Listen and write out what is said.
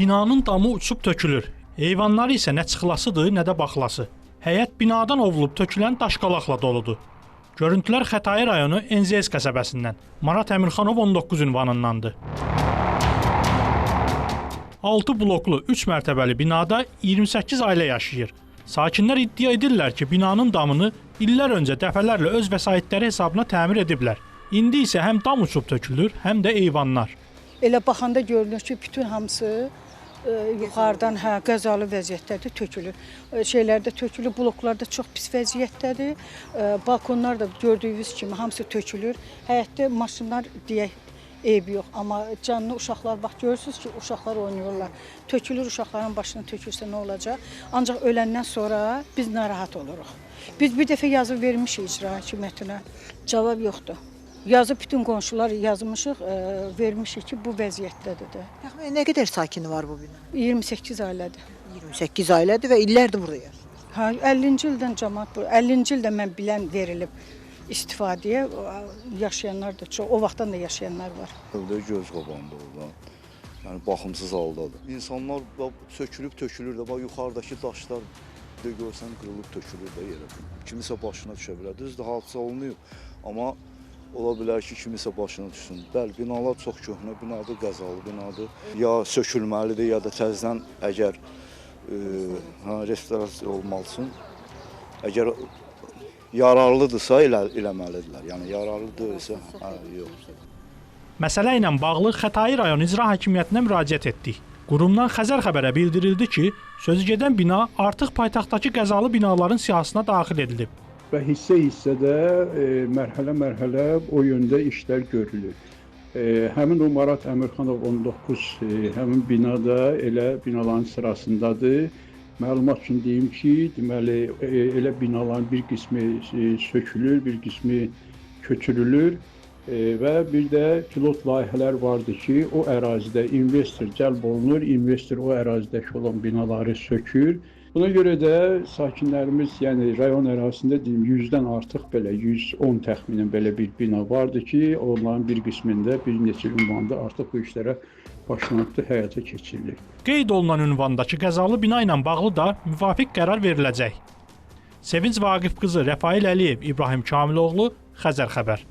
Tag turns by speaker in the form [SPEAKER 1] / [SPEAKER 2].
[SPEAKER 1] Binanın damı uçub tökülür. Eyvanları isə nə çıxlasıdır, nə də baxlası. Həyət binadan ovulub tökülən daşqalaqla doludur. Görüntülər Xətai rayonu NZS qəsəbəsindən. Marat Əmirxanov 19 ünvanındandır. 6 bloklu 3 mərtəbəli binada 28 ailə yaşayır. Sakinlər iddia edirlər ki, binanın damını illər öncə dəfələrlə öz vəsaitləri hesabına təmir ediblər. İndi isə həm dam uçub tökülür, həm də eyvanlar.
[SPEAKER 2] Elə baxanda görünür ki, bütün hamısı yuxarıdan qəzalı vəziyyətdədir, tökülür. Şeylərdə tökülür, bloklarda çox pis vəziyyətdədir. Balkonlar da gördüyünüz kimi hamısı tökülür. Həyətdə maşınlar deyək eyb yox, amma canlı uşaqlar bax görürsünüz ki, uşaqlar oynayırlar. Tökülür, uşaqların başına tökülsə nə olacaq? Ancaq öləndən sonra biz narahat oluruq. Biz bir dəfə yazı vermişik icra hakimiyyətinə. Cavab yoxdur. Yazıb bütün qonşular yazmışıq, vermişik ki, bu vəziyyətdədir də.
[SPEAKER 3] Təxminən nə qədər sakini var bu bina?
[SPEAKER 2] 28 ailədir.
[SPEAKER 3] 28 ailədir və illərdir burada yaşayır.
[SPEAKER 2] Ha, 50-ci ildən cəmaət bu. 50-ci ildə mən bilən verilib istifadəyə yaşayanlar da çox, o vaxtdan da yaşayanlar var.
[SPEAKER 4] Evdə göz qabağında olan, yəni baxımsız haldadır. İnsanlar sökülüb tökülür də, bax yuxarıdakı daşlar də görsən qırılıb tökülür də yerə. Kimisə başına düşə bilər. Düzdür, hadisə olmuyor, amma ola bilər ki, kimisə başına düşsün. Bəli, binalar çox köhnə binadır, qəzalı binadır. Ya sökülməlidir, ya da təzədən əgər restorasiya olmalısın. Əgər yararlıdırsa eləməlidirlər. Yəni yararlıdırsa, yox.
[SPEAKER 1] Məsələ ilə bağlı Xətai rayon icra hakimiyyətinə müraciət etdik. Qurumdan Xəzər xəbərə bildirildi ki, sözügedən bina artıq paytaxtdakı qəzalı binaların siyahısına daxil edilib.
[SPEAKER 5] Və hissə-hissədə mərhələ-mərhələ o yöndə işlər görülür. Həmin o Marat Əmirxanov 19 həmin binada elə binaların sırasındadır. Məlumat üçün deyim ki, deməli elə binaların bir qismi sökülür, bir qismi köçürülür və bir də pilot layihələr vardır ki, o ərazidə investor cəlb olunur, investor o ərazidəki olan binaları sökür. Buna görə də sakinlərimiz, yəni rayon ərazisində deyim 100-dən artıq belə 110 təxminən belə bir bina vardı ki, onların bir qismində bir neçə ünvanda artıq bu işlərə başlanıbdır, həyata keçirilir.
[SPEAKER 1] Qeyd olunan ünvandakı qəzalı bina ilə bağlı da müvafiq qərar veriləcək. Sevinc Vaqif qızı Rəfail Əliyev, İbrahim Kamiloğlu, Xəzər xəbər.